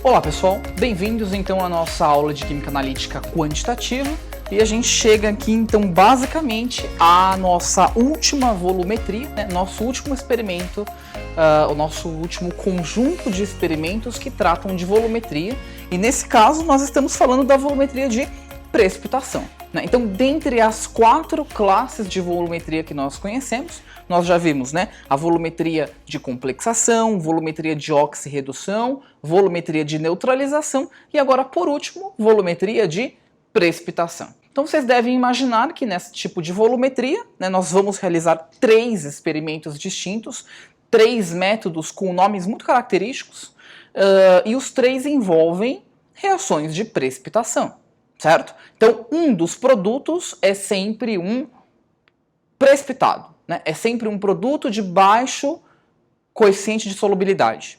Olá pessoal, bem-vindos então à nossa aula de Química Analítica Quantitativa e a gente chega aqui então basicamente à nossa última volumetria, né? Nosso último experimento, o nosso último conjunto de experimentos que tratam de volumetria e nesse caso nós estamos falando da volumetria de precipitação. Então, dentre as 4 classes de volumetria que nós conhecemos, nós já vimos, né, a volumetria de complexação, volumetria de oxirredução, volumetria de neutralização e agora, por último, volumetria de precipitação. Então, vocês devem imaginar que nesse tipo de volumetria, né, nós vamos realizar 3 experimentos distintos, 3 métodos com nomes muito característicos e os 3 envolvem reações de precipitação. Certo? Então, um dos produtos é sempre um precipitado, né? É sempre um produto de baixo coeficiente de solubilidade.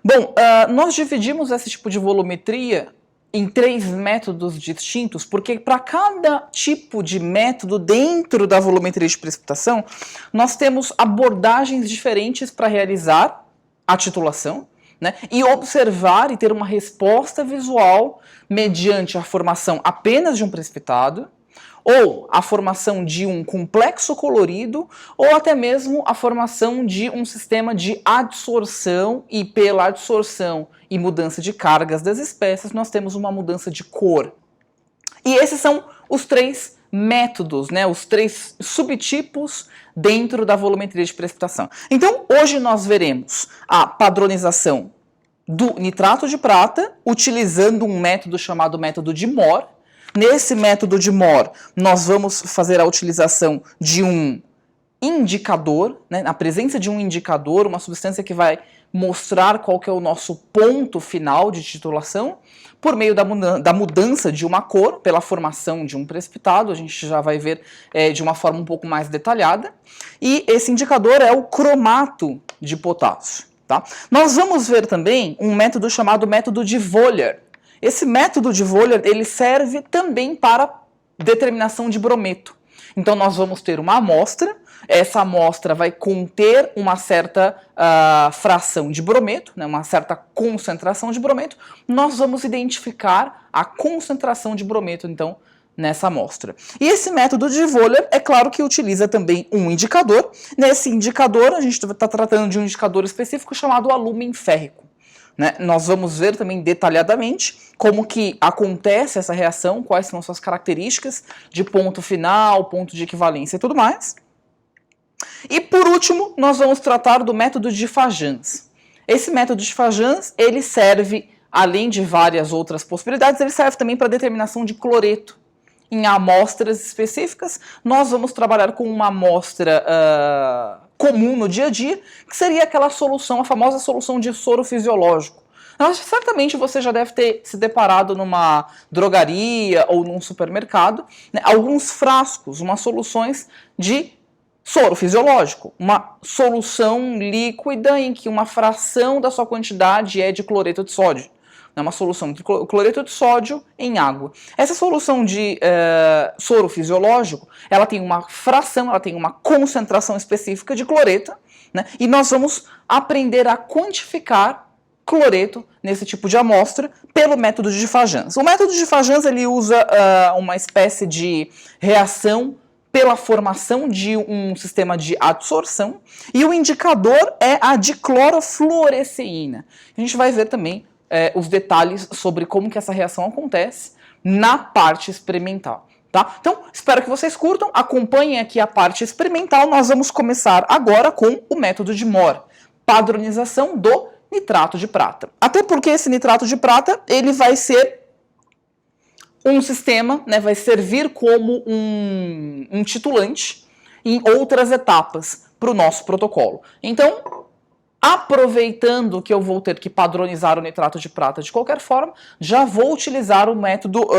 Bom, nós dividimos esse tipo de volumetria em 3 métodos distintos, porque para cada tipo de método dentro da volumetria de precipitação, nós temos abordagens diferentes para realizar a titulação, né, e observar e ter uma resposta visual mediante a formação apenas de um precipitado, ou a formação de um complexo colorido, ou até mesmo a formação de um sistema de adsorção, e pela adsorção e mudança de cargas das espécies, nós temos uma mudança de cor. E esses são os 3 métodos, né, os 3 subtipos dentro da volumetria de precipitação. Então, hoje nós veremos a padronização do nitrato de prata, utilizando um método chamado método de Mohr. Nesse método de Mohr, nós vamos fazer a utilização de um indicador, né, a presença de um indicador, uma substância que vai mostrar qual que é o nosso ponto final de titulação, por meio da mudança de uma cor, pela formação de um precipitado, a gente já vai ver de uma forma um pouco mais detalhada, e esse indicador é o cromato de potássio. Tá? Nós vamos ver também um método chamado método de Wöhler. Esse método de Wöhler, ele serve também para determinação de brometo. Então nós vamos ter uma amostra, essa amostra vai conter uma certa fração de brometo, né, uma certa concentração de brometo, nós vamos identificar a concentração de brometo, então, nessa amostra. E esse método de Wöhler, é claro que utiliza também um indicador. Nesse indicador, a gente está tratando de um indicador específico chamado alúmen férrico. Né? Nós vamos ver também detalhadamente como que acontece essa reação, quais são suas características de ponto final, ponto de equivalência e tudo mais. E por último, nós vamos tratar do método de Fajans. Esse método de Fajans, ele serve, além de várias outras possibilidades, ele serve também para determinação de cloreto. Em amostras específicas, nós vamos trabalhar com uma amostra comum no dia a dia, que seria aquela solução, a famosa solução de soro fisiológico. Certamente você já deve ter se deparado numa drogaria ou num supermercado, né, alguns frascos, umas soluções de soro fisiológico, uma solução líquida em que uma fração da sua quantidade é de cloreto de sódio. É uma solução de cloreto de sódio em água. Essa solução de soro fisiológico, ela tem uma fração, ela tem uma concentração específica de cloreto, né? E nós vamos aprender a quantificar cloreto nesse tipo de amostra pelo método de Fajans. O método de Fajans, ele usa uma espécie de reação pela formação de um sistema de adsorção, e o indicador é a diclorofluoresceína. A gente vai ver também os detalhes sobre como que essa reação acontece na parte experimental. Tá? Então, espero que vocês curtam, acompanhem aqui a parte experimental. Nós vamos começar agora com o método de Mohr, padronização do nitrato de prata. Até porque esse nitrato de prata, ele vai ser um sistema, né, vai servir como um titulante em outras etapas para o nosso protocolo. Então, aproveitando que eu vou ter que padronizar o nitrato de prata de qualquer forma, já vou utilizar o método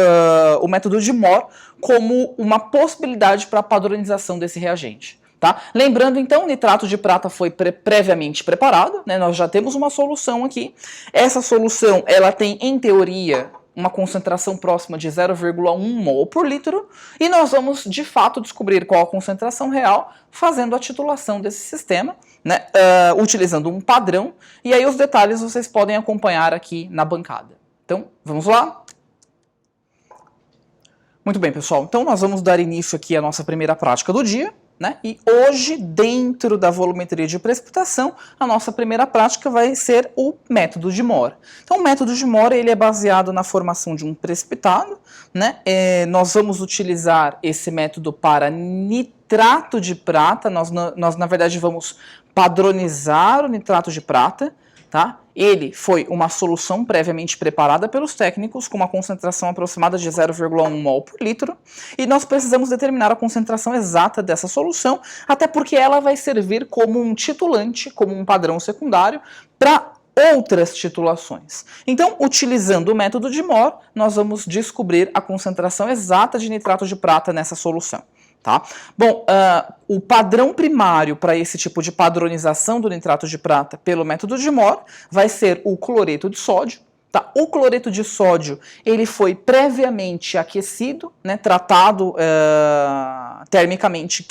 de Mohr como uma possibilidade para a padronização desse reagente. Tá? Lembrando então, o nitrato de prata foi previamente preparado, né? Nós já temos uma solução aqui. Essa solução, ela tem, em teoria, uma concentração próxima de 0,1 mol por litro, e nós vamos de fato descobrir qual a concentração real fazendo a titulação desse sistema, né, utilizando um padrão, e aí os detalhes vocês podem acompanhar aqui na bancada. Então, vamos lá? Muito bem, pessoal, então nós vamos dar início aqui à nossa primeira prática do dia, né? E hoje, dentro da volumetria de precipitação, a nossa primeira prática vai ser o método de Mohr. Então, o método de Mohr ele é baseado na formação de um precipitado, né? Nós vamos utilizar esse método para nitrato de prata, nós na verdade vamos padronizar o nitrato de prata, tá? Ele foi uma solução previamente preparada pelos técnicos com uma concentração aproximada de 0,1 mol por litro, e nós precisamos determinar a concentração exata dessa solução, até porque ela vai servir como um titulante, como um padrão secundário para outras titulações. Então, utilizando o método de Mohr, nós vamos descobrir a concentração exata de nitrato de prata nessa solução. Tá? Bom, o padrão primário para esse tipo de padronização do nitrato de prata pelo método de Mohr vai ser o cloreto de sódio. Tá? O cloreto de sódio ele foi previamente aquecido, né, tratado termicamente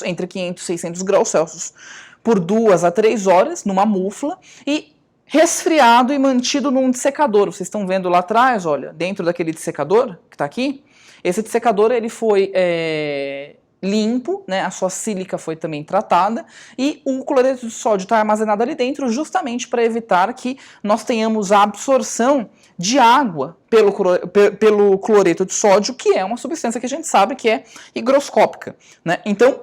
entre 500 e 600 graus Celsius por 2 a 3 horas numa mufla e resfriado e mantido num dissecador. Vocês estão vendo lá atrás, olha, dentro daquele dissecador que está aqui. Esse dissecador ele foi limpo, né, a sua sílica foi também tratada e o cloreto de sódio está armazenado ali dentro justamente para evitar que nós tenhamos a absorção de água pelo cloreto de sódio, que é uma substância que a gente sabe que é higroscópica, né? Então,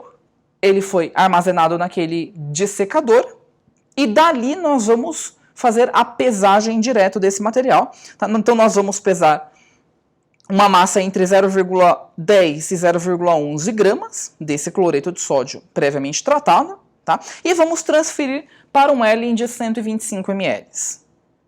ele foi armazenado naquele dissecador e dali nós vamos fazer a pesagem direto desse material. Tá? Então, nós vamos pesar uma massa entre 0,10 e 0,11 gramas desse cloreto de sódio previamente tratado, tá? E vamos transferir para um L de 125 ml.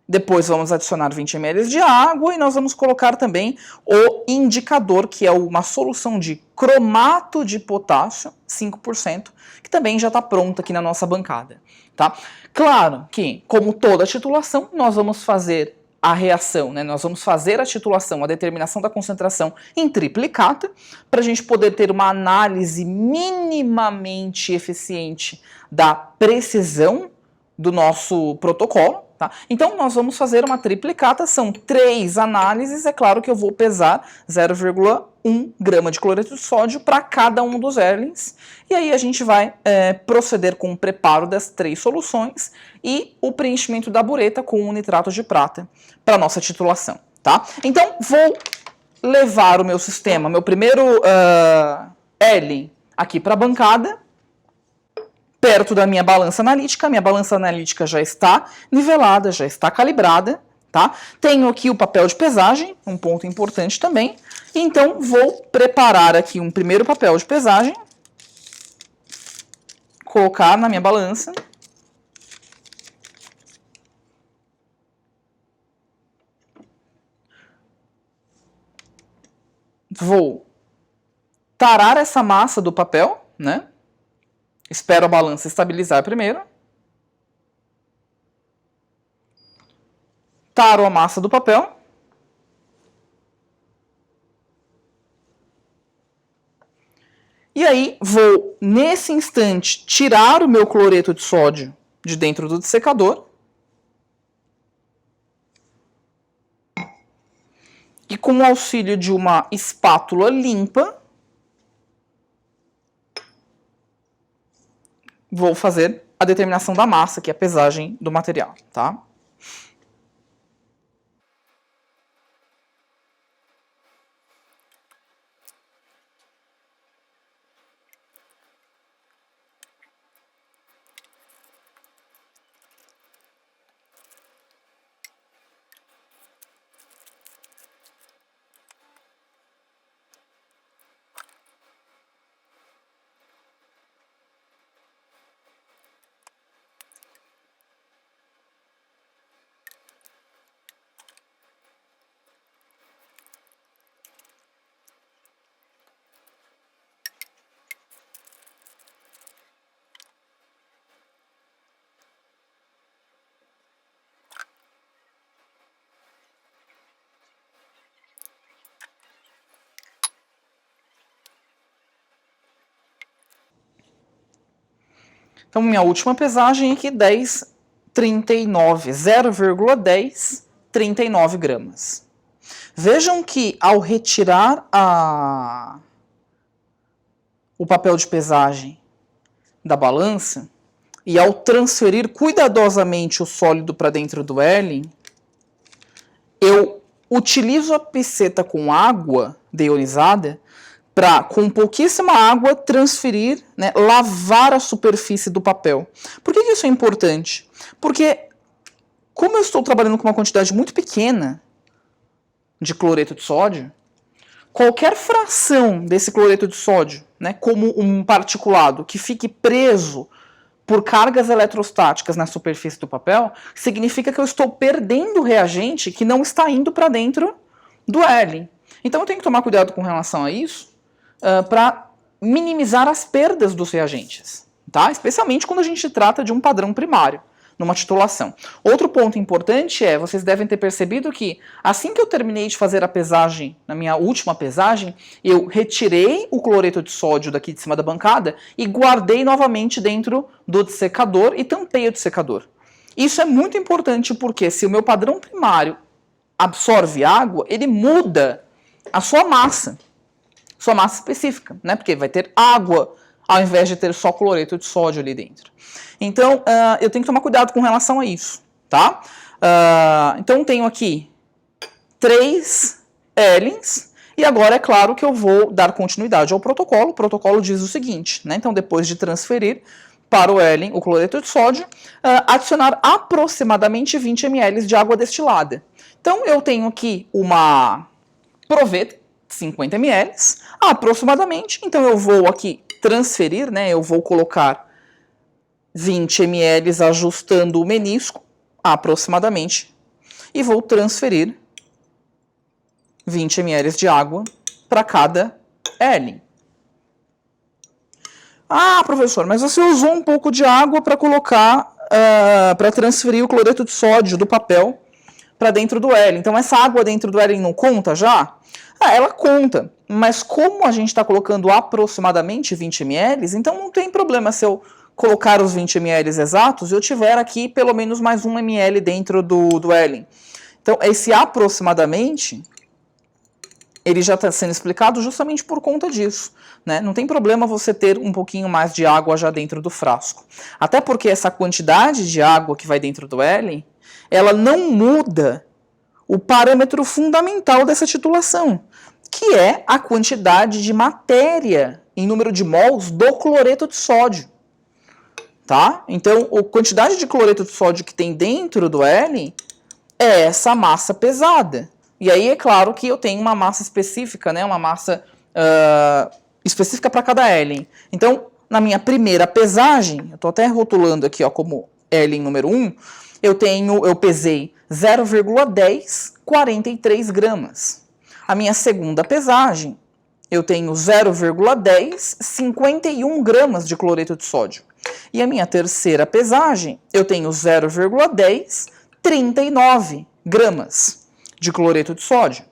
Depois vamos adicionar 20 ml de água e nós vamos colocar também o indicador, que é uma solução de cromato de potássio, 5%, que também já está pronta aqui na nossa bancada, tá? Claro que, como toda titulação, nós vamos fazer a reação, né? Nós vamos fazer a titulação, a determinação da concentração em triplicata, para a gente poder ter uma análise minimamente eficiente da precisão do nosso protocolo. Tá? Então, nós vamos fazer uma triplicata, são 3 análises, é claro que eu vou pesar 0,1 grama de cloreto de sódio para cada um dos Erlings, e aí a gente vai proceder com o preparo das 3 soluções e o preenchimento da bureta com o nitrato de prata para nossa titulação. Tá? Então, vou levar o meu sistema, meu primeiro Erling aqui para a bancada, perto da minha balança analítica. Minha balança analítica já está nivelada, já está calibrada, tá? Tenho aqui o papel de pesagem, um ponto importante também. Então, vou preparar aqui um primeiro papel de pesagem, colocar na minha balança. Vou tarar essa massa do papel, né? Espero a balança estabilizar primeiro. Taro a massa do papel. E aí, vou, nesse instante, tirar o meu cloreto de sódio de dentro do dissecador. E com o auxílio de uma espátula limpa, vou fazer a determinação da massa, que é a pesagem do material, tá? Então, minha última pesagem aqui, 10,39, 0,10, 39 gramas. Vejam que ao retirar o papel de pesagem da balança e ao transferir cuidadosamente o sólido para dentro do Elling, eu utilizo a piceta com água deionizada para, com pouquíssima água, transferir, né, lavar a superfície do papel. Por que isso é importante? Porque, como eu estou trabalhando com uma quantidade muito pequena de cloreto de sódio, qualquer fração desse cloreto de sódio, né, como um particulado que fique preso por cargas eletrostáticas na superfície do papel, significa que eu estou perdendo reagente que não está indo para dentro do Elling. Então eu tenho que tomar cuidado com relação a isso, para minimizar as perdas dos reagentes, tá? Especialmente quando a gente trata de um padrão primário, numa titulação. Outro ponto importante é, vocês devem ter percebido que assim que eu terminei de fazer a pesagem, na minha última pesagem, eu retirei o cloreto de sódio daqui de cima da bancada e guardei novamente dentro do dessecador e tampei o dessecador. Isso é muito importante porque se o meu padrão primário absorve água, ele muda a sua massa específica, né? Porque vai ter água ao invés de ter só cloreto de sódio ali dentro. Então, eu tenho que tomar cuidado com relação a isso, tá? Então, tenho aqui 3 Ellings, e agora é claro que eu vou dar continuidade ao protocolo. O protocolo diz o seguinte, né? Então, depois de transferir para o Elling o cloreto de sódio, adicionar aproximadamente 20 ml de água destilada. Então, eu tenho aqui uma proveta, 50 ml, aproximadamente. Então, eu vou aqui transferir, né? Eu vou colocar 20 ml ajustando o menisco, aproximadamente, e vou transferir 20 ml de água para cada Elling. Ah, professor, mas você usou um pouco de água para colocar, para transferir o cloreto de sódio do papel para dentro do Elling. Então, essa água dentro do Elling não conta já? Ela conta, mas como a gente está colocando aproximadamente 20 ml, então não tem problema se eu colocar os 20 ml exatos e eu tiver aqui pelo menos mais 1 ml dentro do Elling. Então, esse aproximadamente, ele já está sendo explicado justamente por conta disso, né? Não tem problema você ter um pouquinho mais de água já dentro do frasco. Até porque essa quantidade de água que vai dentro do Elling, ela não muda o parâmetro fundamental dessa titulação, que é a quantidade de matéria em número de mols do cloreto de sódio. Tá? Então, a quantidade de cloreto de sódio que tem dentro do Elling é essa massa pesada. E aí é claro que eu tenho uma massa específica, né? Uma massa específica para cada Elling. Então, na minha primeira pesagem, eu estou até rotulando aqui ó, como Elling número 1, eu pesei 0,10, 43 gramas. A minha segunda pesagem, eu tenho 0,10, 51 gramas de cloreto de sódio. E a minha terceira pesagem, eu tenho 0,10, 39 gramas de cloreto de sódio.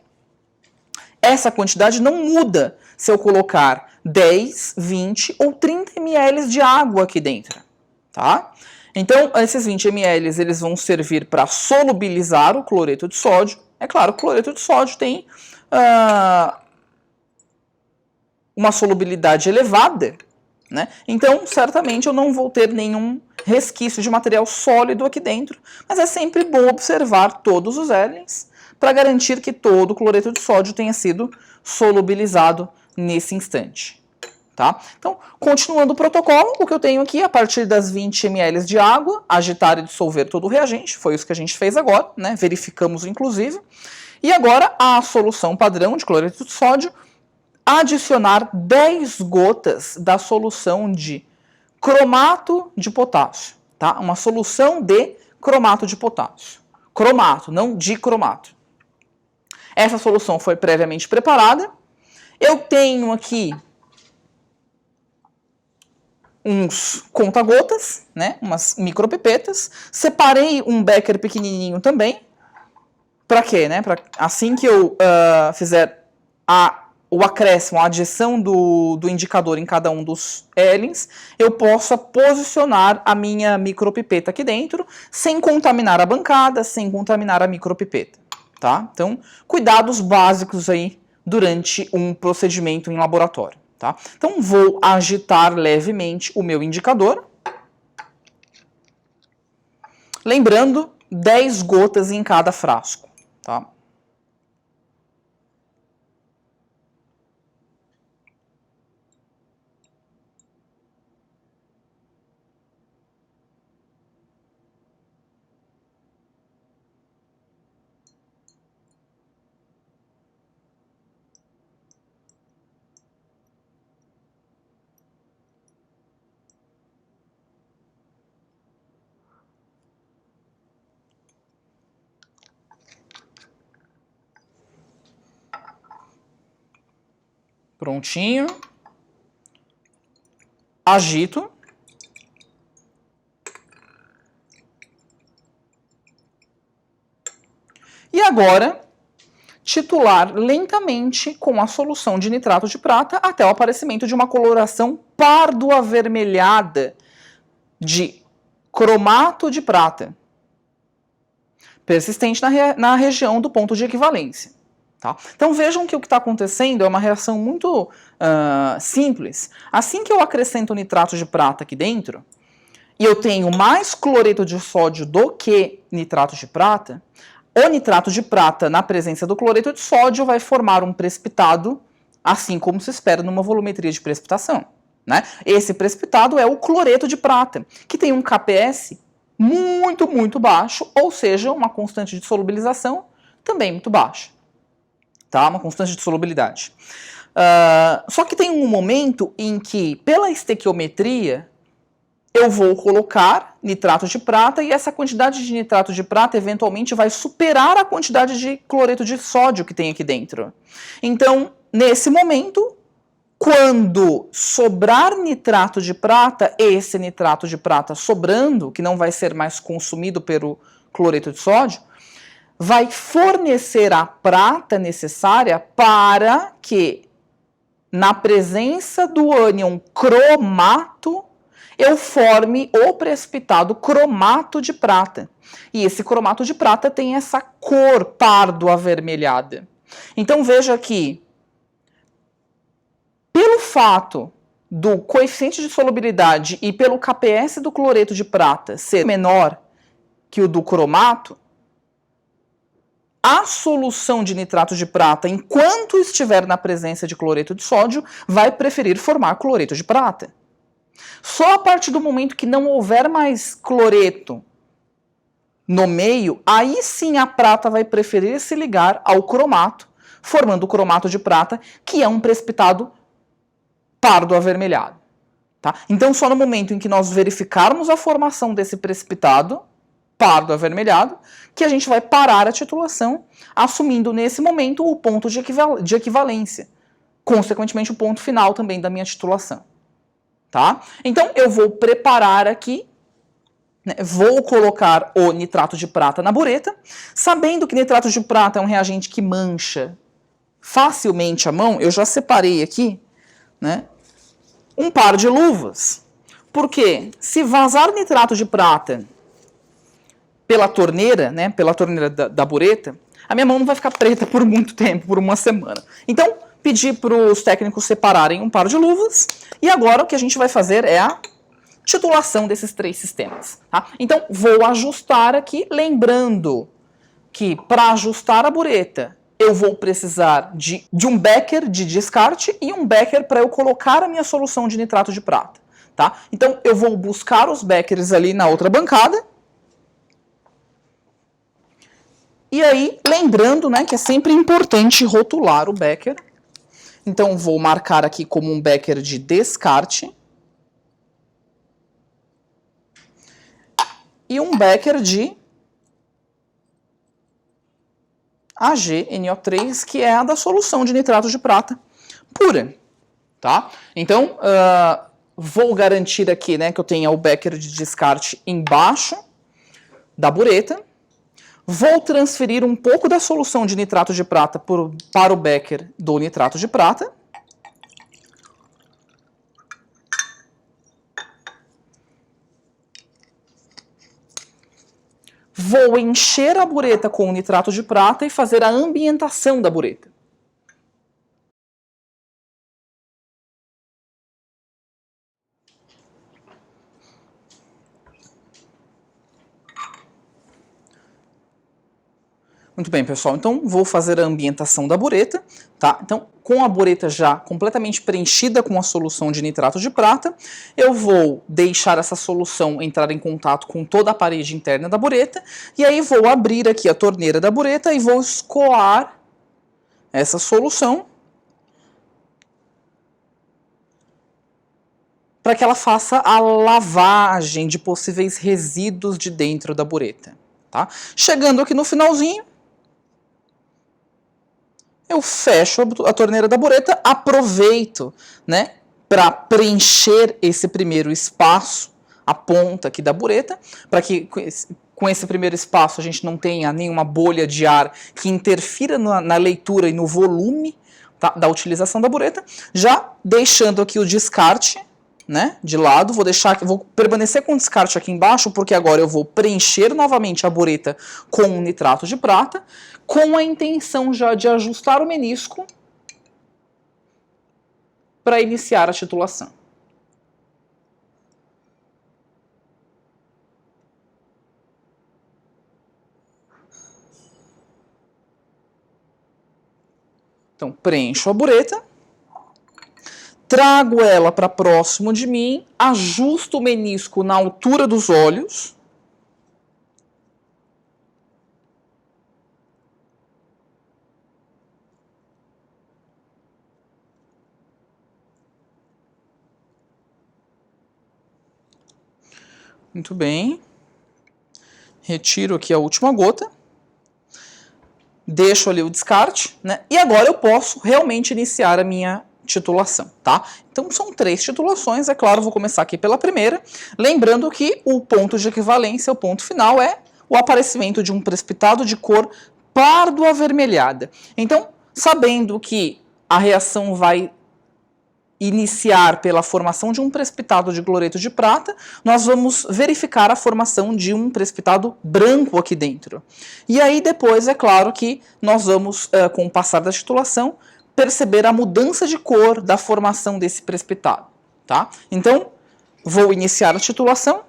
Essa quantidade não muda se eu colocar 10, 20 ou 30 ml de água aqui dentro, tá? Então, esses 20 ml eles vão servir para solubilizar o cloreto de sódio. É claro, o cloreto de sódio tem uma solubilidade elevada, né? Então, certamente eu não vou ter nenhum resquício de material sólido aqui dentro, mas é sempre bom observar todos os Ellings para garantir que todo o cloreto de sódio tenha sido solubilizado nesse instante. Tá? Então, continuando o protocolo, o que eu tenho aqui, a partir das 20 ml de água, agitar e dissolver todo o reagente, foi isso que a gente fez agora, né? Verificamos inclusive. E agora, a solução padrão de cloreto de sódio, adicionar 10 gotas da solução de cromato de potássio, tá? Uma solução de cromato de potássio. Cromato, não dicromato. Essa solução foi previamente preparada. Eu tenho aqui uns conta-gotas, né? Umas micropipetas. Separei um becker pequenininho também. Para quê, né? Pra, assim que eu fizer a o acréscimo, a adição do indicador em cada um dos L's, eu possa posicionar a minha micropipeta aqui dentro, sem contaminar a bancada, sem contaminar a micropipeta, tá? Então, cuidados básicos aí durante um procedimento em laboratório, tá? Então, vou agitar levemente o meu indicador, lembrando, 10 gotas em cada frasco, tá? Prontinho. Agito. E agora, titular lentamente com a solução de nitrato de prata até o aparecimento de uma coloração pardo-avermelhada de cromato de prata, persistente na região do ponto de equivalência. Tá? Então vejam que o que está acontecendo é uma reação muito simples. Assim que eu acrescento nitrato de prata aqui dentro, e eu tenho mais cloreto de sódio do que nitrato de prata, o nitrato de prata na presença do cloreto de sódio vai formar um precipitado, assim como se espera numa volumetria de precipitação, né? Esse precipitado é o cloreto de prata, que tem um KPS muito, muito baixo, ou seja, uma constante de solubilização também muito baixa. Tá? Uma constante de solubilidade. Só que tem um momento em que, pela estequiometria, eu vou colocar nitrato de prata e essa quantidade de nitrato de prata eventualmente vai superar a quantidade de cloreto de sódio que tem aqui dentro. Então, nesse momento, quando sobrar nitrato de prata, esse nitrato de prata sobrando, que não vai ser mais consumido pelo cloreto de sódio, vai fornecer a prata necessária para que, na presença do ânion cromato, eu forme o precipitado cromato de prata. E esse cromato de prata tem essa cor pardo-avermelhada. Então veja que, pelo fato do coeficiente de solubilidade e pelo KPS do cloreto de prata ser menor que o do cromato, a solução de nitrato de prata, enquanto estiver na presença de cloreto de sódio, vai preferir formar cloreto de prata. Só a partir do momento que não houver mais cloreto no meio, aí sim a prata vai preferir se ligar ao cromato, formando o cromato de prata, que é um precipitado pardo-avermelhado. Tá? Então, só no momento em que nós verificarmos a formação desse precipitado pardo-avermelhado, que a gente vai parar a titulação, assumindo nesse momento o ponto de equivalência, consequentemente o ponto final também da minha titulação. Tá? Então eu vou preparar aqui, né, vou colocar o nitrato de prata na bureta, sabendo que nitrato de prata é um reagente que mancha facilmente a mão, eu já separei aqui, né, um par de luvas, porque se vazar nitrato de prata pela torneira, né, pela torneira da bureta, a minha mão não vai ficar preta por muito tempo, por uma semana. Então, pedi para os técnicos separarem um par de luvas, e agora o que a gente vai fazer é a titulação desses 3 sistemas. Tá? Então, vou ajustar aqui, lembrando que para ajustar a bureta, eu vou precisar de um becker de descarte e um becker para eu colocar a minha solução de nitrato de prata. Tá? Então, eu vou buscar os beckers ali na outra bancada. E aí, lembrando, né, que é sempre importante rotular o becker. Então, vou marcar aqui como um becker de descarte. E um becker de AgNO3, que é a da solução de nitrato de prata pura. Tá? Então, vou garantir aqui, né, que eu tenha o becker de descarte embaixo da bureta. Vou transferir um pouco da solução de nitrato de prata para o becker do nitrato de prata. Vou encher a bureta com o nitrato de prata e fazer a ambientação da bureta. Muito bem, pessoal. Então, vou fazer a ambientação da bureta, tá? Então, com a bureta já completamente preenchida com a solução de nitrato de prata, eu vou deixar essa solução entrar em contato com toda a parede interna da bureta, e aí vou abrir aqui a torneira da bureta e vou escoar essa solução para que ela faça a lavagem de possíveis resíduos de dentro da bureta, tá? Chegando aqui no finalzinho, eu fecho a torneira da bureta, aproveito, né, para preencher esse primeiro espaço, a ponta aqui da bureta, para que com esse primeiro espaço a gente não tenha nenhuma bolha de ar que interfira na leitura e no volume, tá, da utilização da bureta, já deixando aqui o descarte, né, de lado, vou permanecer com o descarte aqui embaixo, porque agora eu vou preencher novamente a bureta com o nitrato de prata, com a intenção já de ajustar o menisco para iniciar a titulação. Então, preencho a bureta, trago ela para próximo de mim, ajusto o menisco na altura dos olhos. Muito bem. Retiro aqui a última gota. Deixo ali o descarte, né? E agora eu posso realmente iniciar a minha titulação, tá? Então são 3 titulações, é claro, vou começar aqui pela primeira, lembrando que o ponto de equivalência, o ponto final, é o aparecimento de um precipitado de cor pardo avermelhada. Então, sabendo que a reação vai iniciar pela formação de um precipitado de cloreto de prata, nós vamos verificar a formação de um precipitado branco aqui dentro. E aí depois, é claro que nós vamos, com o passar da titulação, perceber a mudança de cor da formação desse precipitado, tá? Então, vou iniciar a titulação.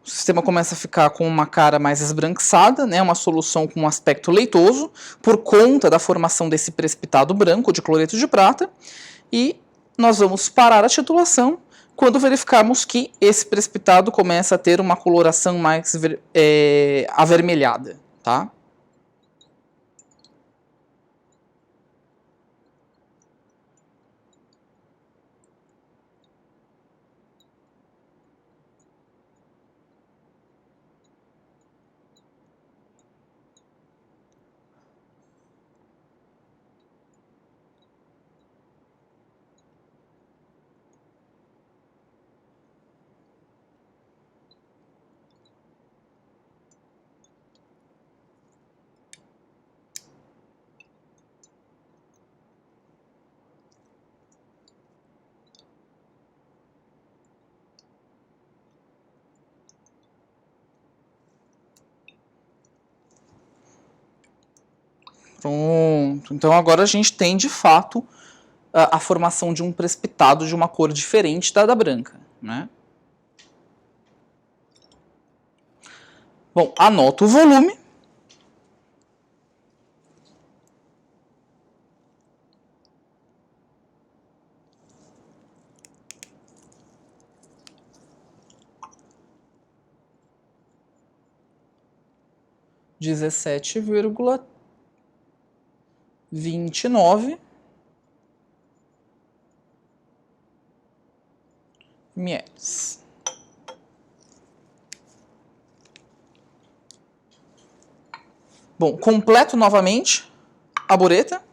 O sistema começa a ficar com uma cara mais esbranquiçada, né, uma solução com um aspecto leitoso, por conta da formação desse precipitado branco de cloreto de prata, e nós vamos parar a titulação quando verificarmos que esse precipitado começa a ter uma coloração mais avermelhada, tá? Pronto. Então agora a gente tem de fato a formação de um precipitado de uma cor diferente da branca, né? Bom, anoto o volume. 17,29 ml. Bom, completo novamente a bureta.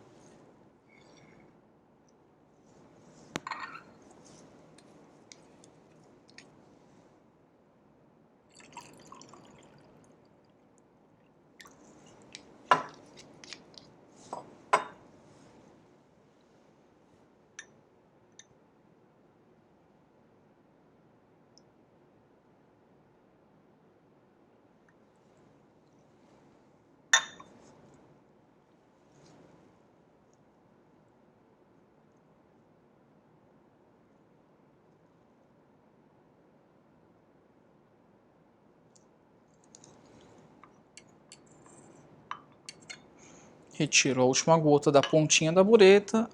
Retiro a última gota da pontinha da bureta,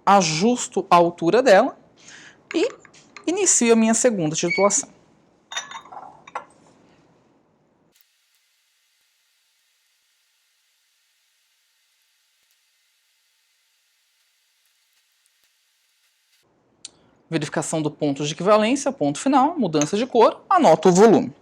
ajusto a altura dela e inicio a minha segunda titulação. Verificação do ponto de equivalência, ponto final, mudança de cor, anoto o volume.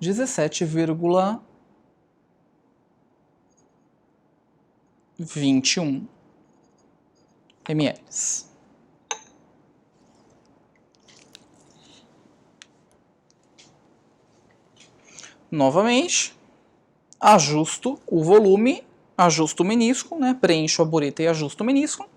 (17,21 ml). Novamente, ajusto o volume, ajusto o menisco, né? Preencho a bureta e ajusto o menisco.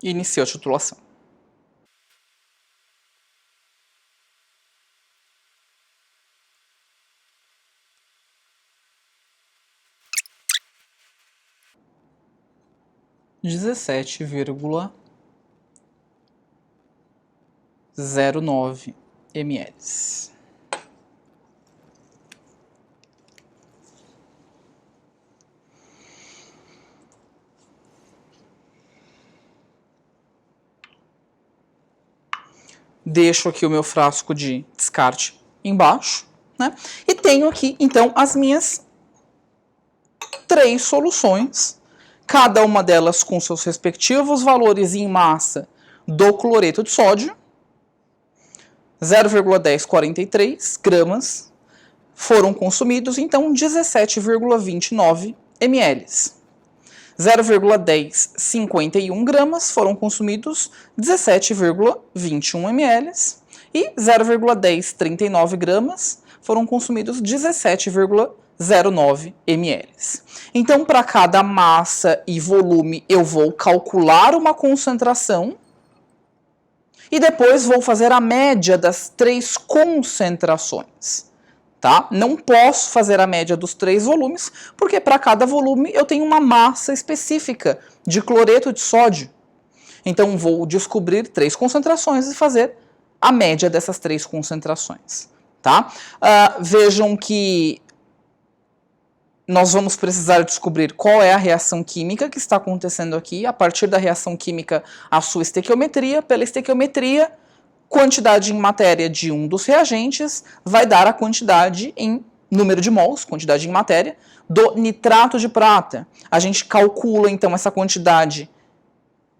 E inicio a titulação. (17,09 ml). Deixo aqui o meu frasco de descarte embaixo, né? E tenho aqui, então, as minhas 3 soluções, cada uma delas com seus respectivos valores em massa do cloreto de sódio. 0,1043 gramas foram consumidos, então 17,29 ml. 0,1051 gramas foram consumidos, 17,21 ml. E 0,1039 gramas foram consumidos, 17,09 ml. Então, para cada massa e volume, eu vou calcular uma concentração e depois vou fazer a média das 3 concentrações. Tá? Não posso fazer a média dos 3 volumes, porque para cada volume eu tenho uma massa específica de cloreto de sódio. Então, vou descobrir 3 concentrações e fazer a média dessas 3 concentrações. Tá? Vejam que nós vamos precisar descobrir qual é a reação química que está acontecendo aqui. A partir da reação química, a sua estequiometria. Pela estequiometria, quantidade em matéria de um dos reagentes vai dar a quantidade em número de mols, quantidade em matéria, do nitrato de prata. A gente calcula, então, essa quantidade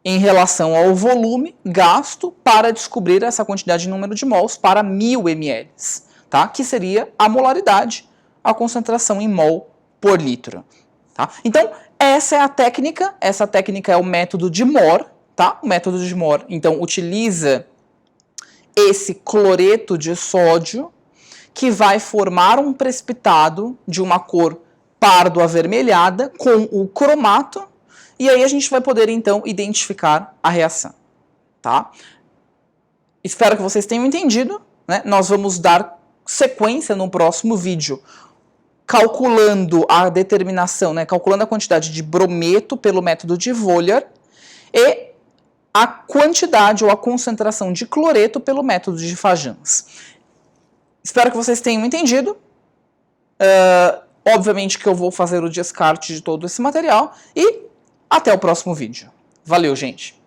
em relação ao volume gasto para descobrir essa quantidade em número de mols para 1000 ml, tá? Que seria a molaridade, a concentração em mol por litro. Tá? Então, essa é a técnica. Essa técnica é o método de Mohr. Tá? O método de Mohr, então, utiliza esse cloreto de sódio que vai formar um precipitado de uma cor pardo avermelhada com o cromato, e aí a gente vai poder então identificar a reação, tá? Espero que vocês tenham entendido, né? Nós vamos dar sequência no próximo vídeo, calculando a determinação, né? Calculando a quantidade de brometo pelo método de Voller e a quantidade ou a concentração de cloreto pelo método de Fajans. Espero que vocês tenham entendido. Obviamente que eu vou fazer o descarte de todo esse material e até o próximo vídeo. Valeu, gente!